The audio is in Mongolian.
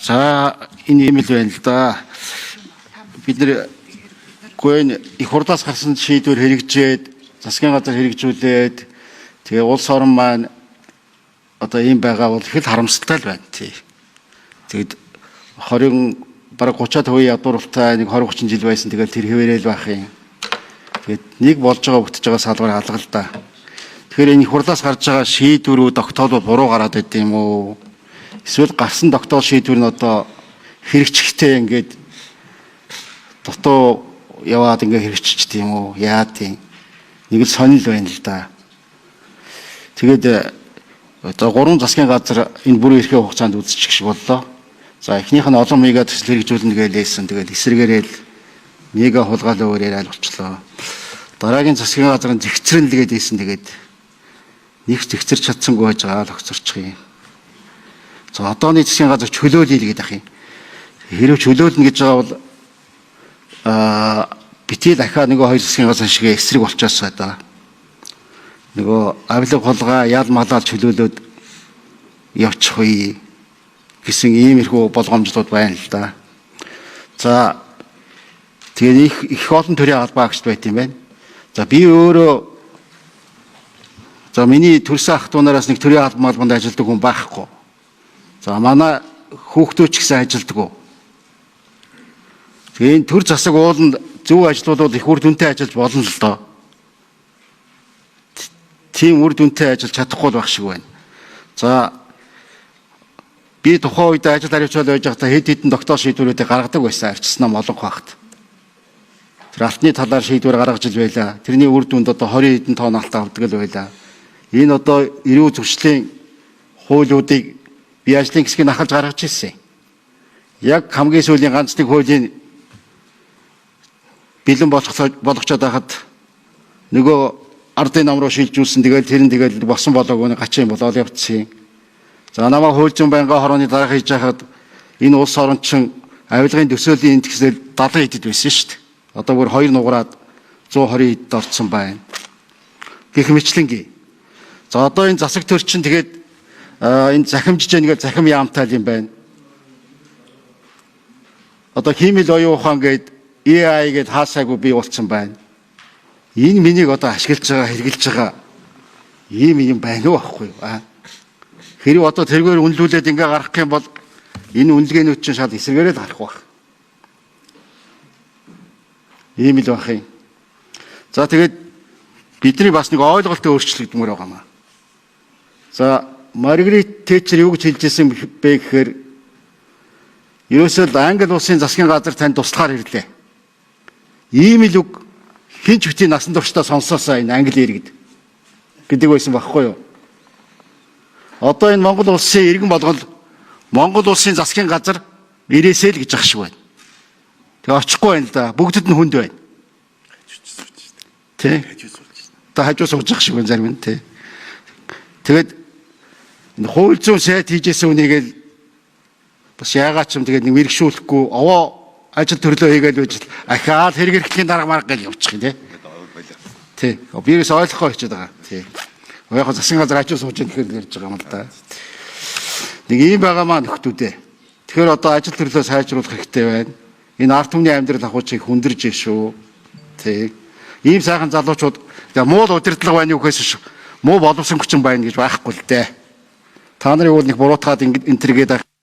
За энэ юм л байна л да. Бид нэр их хурдаас гарсан шийдвэр хэрэгжээд засгийн газар хэрэгжүүлээд тэгээ улс орон маань одоо ийм байгаа бол их л харамсалтай л байна тий. Тэгэд 20 бараг 30% ядууртай нэг 20-30 жил байсан тэгээд тэр хэвээрэл байх юм. Тэгээд нэг болж байгаа өгтөж байгаа салбар алга л да. Тэгэхээр энэ их хурдаас гарч байгаа шийдвэрүүд тогтоол буруу гараад байд юм уу? Эсвэл гарсан тогтоол шийдвэр нь одоо хэрэгжихтэй ингээд дотоо яваад ингээд хэрэгжиж тийм үү? Яа тийм. Нэг л сонирл байна л да. Тэгээд одоо 3 засгийн газар энэ бүрийн эрхээ хугацаанд үзчих шиг боллоо. За эхнийх нь олон мега төсөл хэрэгжүүлнэ гэлээсэн. Тэгээд эсрэгээрэл мега хулгайлан өөрөөр болчлоо. Дараагийн засгийн газар нь зэгцрэн л гээдсэн. Тэгээд нэг зэгцэрч чадсангүй байж байгаа л огцорчих юм. За одооний засгийн газар чөлөөлөе л гэдэг ах юм. Хэрвээ чөлөөлнө гэж байгаа бол битгий дахиад нөгөө хоёр засгийн газар шиг эсрэг болчихоос одоо нөгөө авилга хулгай ял малаар чөлөөлөд явчих үе гэсэн иймэрхүү болгоомжлууд байна л да. За тэгээд их олон төрлийн албаагчд байт юм байна. За би өөрөө за миний төрсөн ах トゥ нараас нэг төрлийн албанд ажилладаг хүн байхгүй. За манай хүүхдүүд ч гэсэн ажилладаг. Тэгээ энэ төр засаг ууланд зөв ажлуулбал их үр дүнтэй ажиллаж болно л доо. Тийм үр дүнтэй ажиллаж чадахгүй байх шиг байна. За би тухайн үед ажил хариуцлал байж байхдаа хэд хэдэн тогтоол шийдвэрүүдийг гаргадаг байсан арчсан ном олон багт. Тэр алтны талаар шийдвэр гаргаж ил байла. Тэрний үр дүнд одоо 20 хэдэн тонн алт авдаг л байла. Энэ одоо эрүү зөвшлийн хуулиудыг би ажлын хэсгийг ахалж гаргаж ирсэн. Яг хамгийн сүүлийн ганц нэг хуулийн бэлэн болгочод байхад нөгөө ардын нам руу шилжүүлсэн. Тэгээд босон болоогүй гачин болоод явцсан. За намайг хуульчин байнга хорооны дараах хийж хахад энэ улс орон чин авилгын төсөөлийн тэгсэл 70 хэдэд байсан шүү дээ. Одоо бүр 2 нугараад 120 хэдэд орцсон байна. Гэх мэтлэнгийн. За одоо энэ засаг төр чин тэгээд энэ захимжиж байгаа захим яамтай юм байна. Одоо химэл оюун ухаан гээд AI гээд хаасаагүй бий болцсон байна. Энэ миний одоо ашиглаж байгаа хэрэгжилж байгаа ийм байна уу аахгүй юу? Хэрэг одоо тэргээр үнэлүүлээд ингээ гарах юм бол энэ үнэлгээнүүд чинь шал эсрэгээрээ л гарах байх. Ийм л байх юм. За тэгээд бидний бас нэг ойлголттой өөрчлөгдмөр байгаа маа. За Маргарет Тэтчер юу гэж хэлжсэн бэ гэхээр ерөөсөө Англи улсын засгийн газар тань туслахаар ирлээ. Ийм л үг хинч битийн насан туршдаа сонсоосаа энэ англи иргэд гэдэг байсан байхгүй юу? Одоо энэ Монгол улсын иргэн болгол Монгол улсын засгийн газар ирээсэй л гэж ах шиг байна. Тэгээ очихгүй байна л да. Бүгдэд нь хүнд байна. Тэ? Та хажуу сууж ах шиг байна зарим нь тэ. Тэгээд энэ хууль зүйн сайд хийжсэн үнийгээл бас яагаад ч юм тэгээд нэг мэрэгшүүлэхгүй овоо ажил төрлөө хийгээл байж ахаад хэрэг эрхлийн дарга марга гэж явчих юм тий. Тий. Бирээс ойлгохгүй хичээд байгаа. Тий. Яг засгийн газар хажуу сууж тэгэхээр ярьж байгаа юм л да. Нэг ийм байгаа маа нөхдүүдээ. Тэгэхээр одоо ажил төрлөө сайжруулах хэрэгтэй байна. Энэ ард түмний амьдрал ахуйчийг хүндэрж шүү. Тий. Ийм сайхан залуучууд муу удирдлага байна юу гэхээс муу боловсон хүчин байна гэж байхгүй л дээ. Та нарын бол нэг буруутгаад энэ төргээд